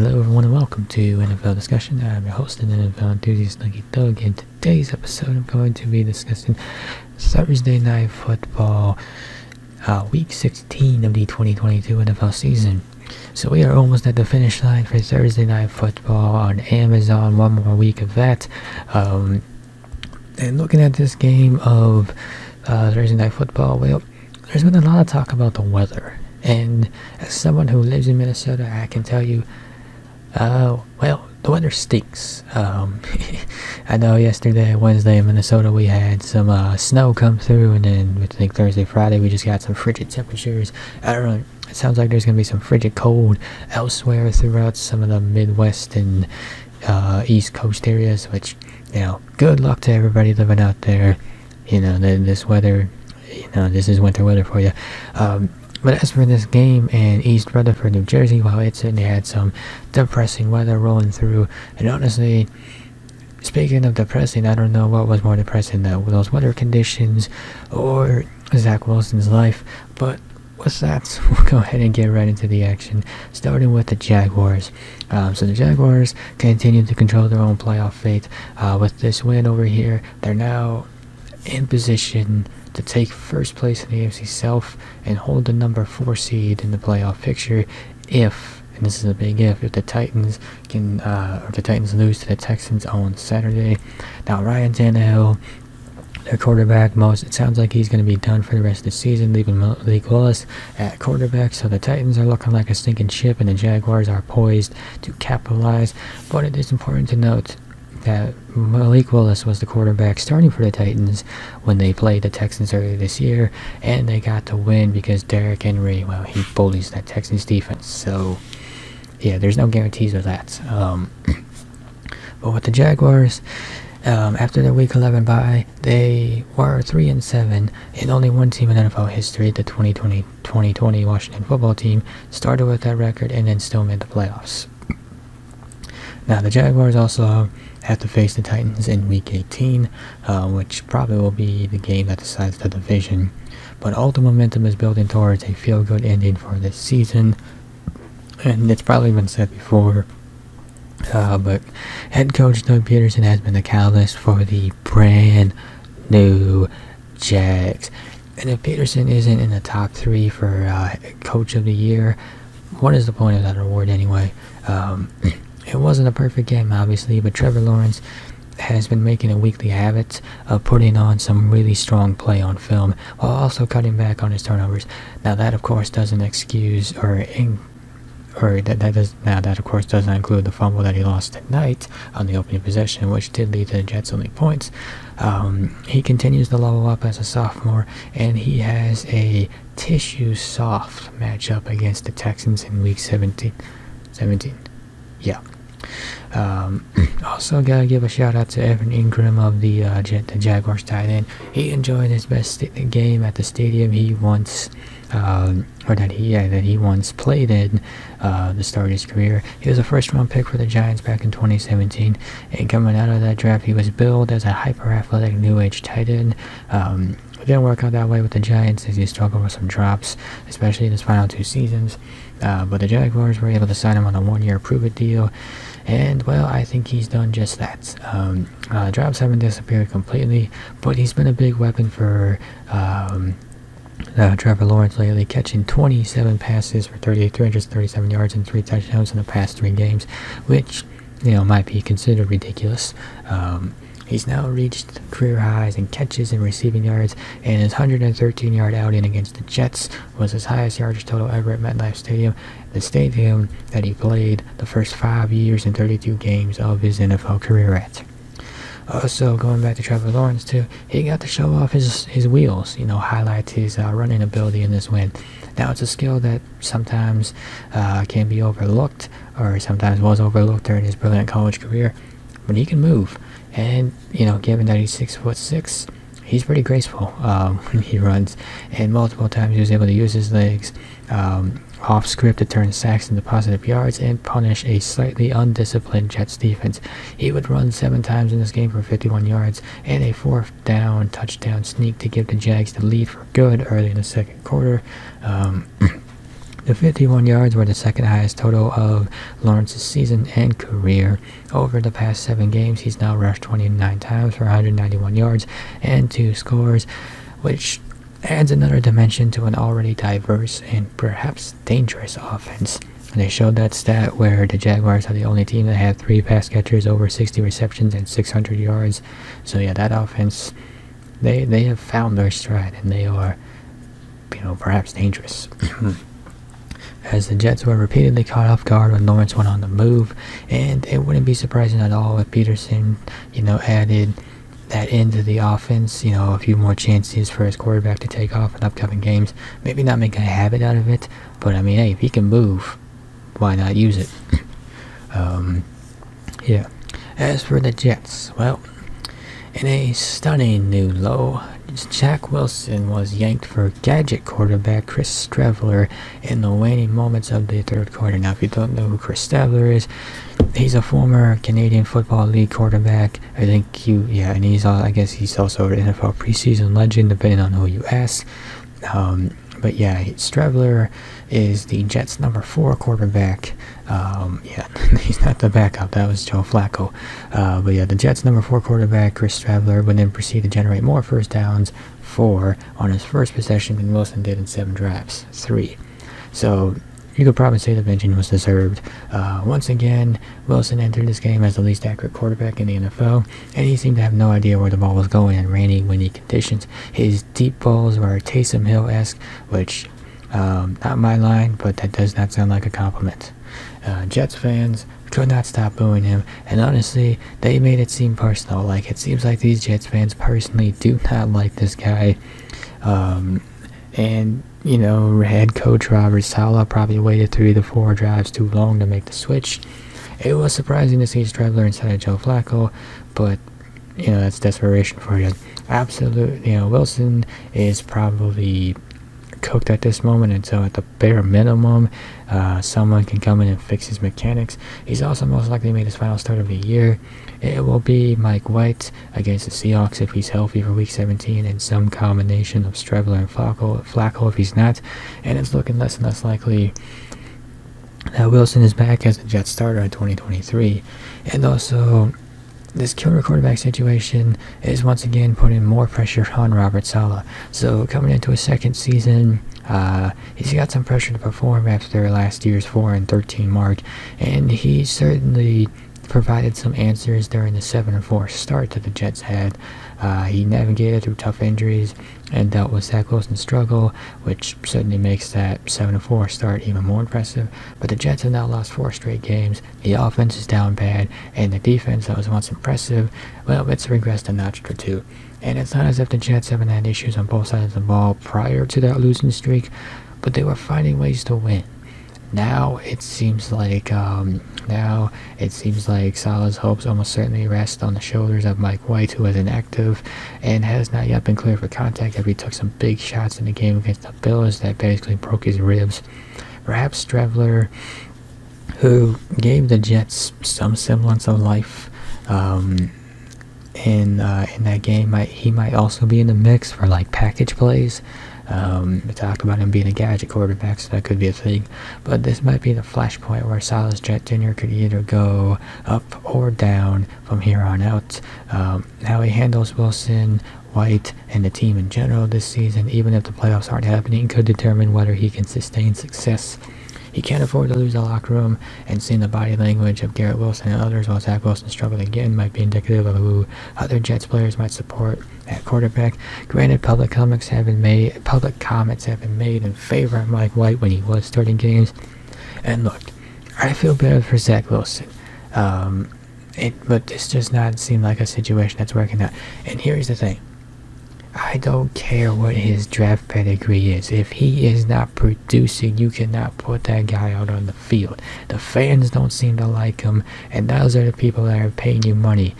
Hello everyone and welcome to NFL Discussion. I'm your host and NFL enthusiast Lucky Doug. In today's episode I'm going to be discussing Thursday Night Football Week 16 of the 2022 NFL season. So we are almost at the finish line for Thursday Night Football on Amazon. One more week of that. And looking at this game of Thursday Night Football, well, there's been a lot of talk about the weather. And as someone who lives in Minnesota, I can tell you, well, the weather stinks. I know yesterday, Wednesday in Minnesota, we had some snow come through, and then I think Thursday, Friday, we just got some frigid temperatures. I don't know, it sounds like there's going to be some frigid cold elsewhere throughout some of the Midwest and East Coast areas, which, you know, good luck to everybody living out there. You know, this weather, you know, this is winter weather for you. But as for this game in East Rutherford, New Jersey, well, it certainly had some depressing weather rolling through. And honestly, speaking of depressing, I don't know what was more depressing, those weather conditions or Zach Wilson's life. But with that, we'll go ahead and get right into the action, starting with the Jaguars. So the Jaguars continue to control their own playoff fate. With this win over here, they're now in position to take first place in the AFC South and hold the number 4 seed in the playoff picture if, and this is a big if the Titans can, or the Titans lose to the Texans on Saturday. Now Ryan Tannehill, their quarterback, it sounds like he's going to be done for the rest of the season, leaving Malik Willis at quarterback. So the Titans are looking like a sinking ship, and the Jaguars are poised to capitalize. But it is important to note that Malik Willis was the quarterback starting for the Titans when they played the Texans earlier this year, and they got to win because Derrick Henry, well, he bullies that Texans defense. So, yeah, there's no guarantees of that. But with the Jaguars, after their Week 11 bye, they were 3-7, and only one team in NFL history, the 2020 Washington football team, started with that record and then still made the playoffs. Now, the Jaguars also have to face the Titans in Week 18, which probably will be the game that decides the division. But all the momentum is building towards a feel-good ending for this season, and it's probably been said before, but head coach Doug Peterson has been the catalyst for the brand new Jags. And if Peterson isn't in the top 3 for Coach of the Year, what is the point of that award anyway? It wasn't a perfect game, obviously, but Trevor Lawrence has been making a weekly habit of putting on some really strong play on film while also cutting back on his turnovers. Now that, of course, doesn't excuse that of course doesn't include the fumble that he lost tonight on the opening possession, which did lead to the Jets' only points. He continues to level up as a sophomore, and he has a tissue soft matchup against the Texans in Week 17. Yeah. Also gotta give a shout out to Evan Ingram of the Jaguars tight end. He enjoyed his best game at the stadium he once that he once played in the start of his career. He was a first-round pick for the Giants back in 2017, and coming out of that draft, he was billed as a hyper-athletic new-age tight end. It didn't work out that way with the Giants as he struggled with some drops, especially in his final 2 seasons. But the Jaguars were able to sign him on a 1-year prove-it deal, and, well, I think he's done just that. Drops haven't disappeared completely, but he's been a big weapon for Trevor Lawrence lately, catching 27 passes for 337 yards and 3 touchdowns in the past 3 games, which, you know, might be considered ridiculous. He's now reached career highs in catches and receiving yards, and his 113-yard outing against the Jets was his highest yardage total ever at MetLife Stadium, the stadium that he played the first 5 years and 32 games of his NFL career at. Also, going back to Trevor Lawrence too, he got to show off his wheels, you know, highlight his running ability in this win. Now, it's a skill that sometimes can be overlooked, or sometimes was overlooked during his brilliant college career, but he can move. And, you know, given that he's 6'6", he's pretty graceful when he runs, and multiple times he was able to use his legs off script to turn sacks into positive yards and punish a slightly undisciplined Jets defense. He would run 7 times in this game for 51 yards and a 4th down touchdown sneak to give the Jags the lead for good early in the second quarter. The 51 yards were the second highest total of Lawrence's season and career. Over the past 7 games, he's now rushed 29 times for 191 yards and 2 scores, which adds another dimension to an already diverse and perhaps dangerous offense. They showed that stat where the Jaguars are the only team that had 3 pass catchers over 60 receptions and 600 yards. So yeah, that offense, they have found their stride, and they are, perhaps dangerous. As the Jets were repeatedly caught off guard when Lawrence went on the move, and it wouldn't be surprising at all if Peterson, added that into the offense, a few more chances for his quarterback to take off in upcoming games. Maybe not make a habit out of it, but hey, if he can move, why not use it? Yeah. As for the Jets, well, in a stunning new low, Jack Wilson was yanked for gadget quarterback Chris Streveler in the waning moments of the third quarter. Now, if you don't know who Chris Streveler is, he's a former Canadian Football League quarterback. I guess he's also an NFL preseason legend, depending on who you ask. But yeah, Streveler is the Jets' number 4 quarterback. He's not the backup. That was Joe Flacco. But yeah, the Jets' number 4 quarterback, Chris Streveler, would then proceed to generate more first downs, 4 on his first possession than Wilson did in 7 drives, 3. So you could probably say the vengeance was deserved. Once again, Wilson entered this game as the least accurate quarterback in the NFL, and he seemed to have no idea where the ball was going in rainy, windy conditions. His deep balls were Taysom Hill-esque, which, not my line, but that does not sound like a compliment. Jets fans could not stop booing him, and honestly, they made it seem personal. Like, it seems like these Jets fans personally do not like this guy. And head coach Robert Saleh probably waited 3 to 4 drives too long to make the switch. It was surprising to see Streveler instead of Joe Flacco, but that's desperation for you. Absolutely, Wilson is probably cooked at this moment, and so at the bare minimum, someone can come in and fix his mechanics. He's also most likely made his final start of the year. It will be Mike White against the Seahawks if he's healthy for Week 17, and some combination of Streveler and Flacco if he's not. And it's looking less and less likely that Wilson is back as the Jets starter in 2023. And also, this killer quarterback situation is once again putting more pressure on Robert Saleh. So coming into his second season, he's got some pressure to perform after last year's 4-13 mark, and he certainly provided some answers during the 7-4 start that the Jets had. He navigated through tough injuries and dealt with Zach Wilson's struggle, which certainly makes that 7-4 start even more impressive. But the Jets have now lost 4 straight games. The offense is down bad, and the defense that was once impressive, well, it's regressed a notch or 2. And it's not as if the Jets haven't had issues on both sides of the ball prior to that losing streak, but they were finding ways to win. Now it seems like Saleh's hopes almost certainly rest on the shoulders of Mike White, who is inactive and has not yet been cleared for contact after he took some big shots in the game against the Bills that basically broke his ribs. Perhaps Streveler, who gave the Jets some semblance of life in that game, he might also be in the mix for package plays. We talked about him being a gadget quarterback, so that could be a thing. But this might be the flashpoint where Saleh's Jet tenure could either go up or down from here on out. How he handles Wilson, White, and the team in general this season, even if the playoffs aren't happening, could determine whether he can sustain success. He can't afford to lose the locker room, and seeing the body language of Garrett Wilson and others while Zach Wilson struggled again might be indicative of who other Jets players might support at quarterback. Granted, public comments have been made in favor of Mike White when he was starting games. And look, I feel better for Zach Wilson. But this does not seem like a situation that's working out. And here's the thing. I don't care what his draft pedigree is. If he is not producing, you cannot put that guy out on the field. The fans don't seem to like him, and those are the people that are paying you money.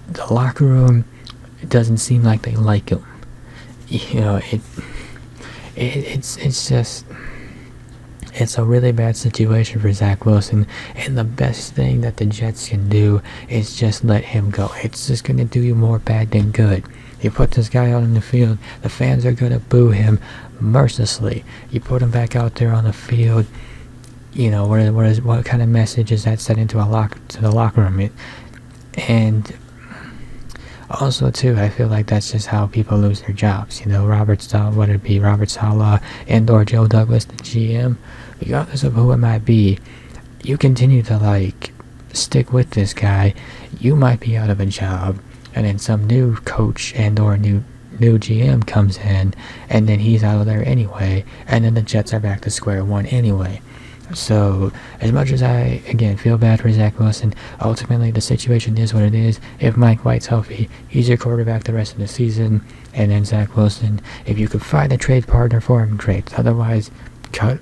The locker room, it doesn't seem like they like him. It's just, It's a really bad situation for Zach Wilson, and the best thing that the Jets can do is just let him go. It's just going to do you more bad than good. You put this guy out in the field, the fans are going to boo him mercilessly. You put him back out there on the field, what kind of message is that sent into the locker room? And also, too, I feel like that's just how people lose their jobs. Robert Saleh and or Joe Douglas, the GM, regardless of who it might be, you continue to, stick with this guy, you might be out of a job, and then some new coach and or new GM comes in, and then he's out of there anyway, and then the Jets are back to square one anyway. So, as much as I, again, feel bad for Zach Wilson, ultimately the situation is what it is. If Mike White's healthy, he's your quarterback the rest of the season. And then Zach Wilson, if you could find a trade partner for him, great. Otherwise, cut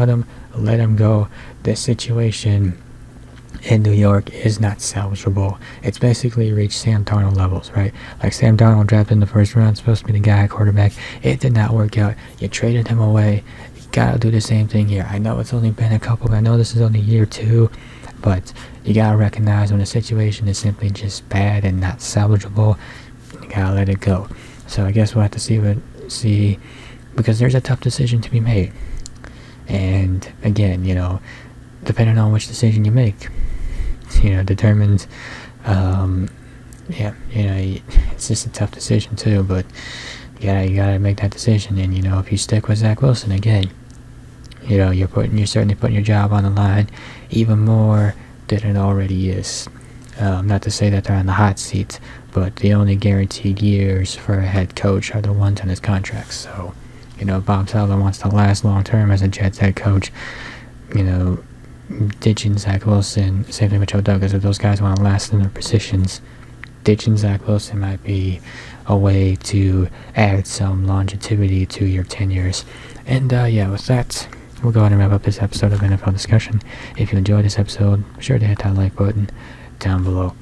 him, let him go. This situation in New York is not salvageable. It's basically reached Sam Darnold levels, right? Like Sam Darnold drafted in the first round, supposed to be the guy quarterback. It did not work out. You traded him away. Gotta do the same thing here. I know it's only been I know this is only year 2, but you gotta recognize when a situation is simply just bad and not salvageable, you gotta let it go. So I guess we'll have to see, because there's a tough decision to be made. And again, depending on which decision you make, determines, it's just a tough decision too, but you gotta make that decision. And if you stick with Zach Wilson again, you're certainly putting your job on the line even more than it already is. Not to say that they're on the hot seat, but the only guaranteed years for a head coach are the ones on his contract. So, Bob Saleh wants to last long term as a Jets head coach. Ditching Zach Wilson, same thing with Joe Douglas. If those guys want to last in their positions, ditching Zach Wilson might be a way to add some longevity to your tenures. And with that, we'll go ahead and wrap up this episode of NFL Discussion. If you enjoyed this episode, be sure to hit that like button down below.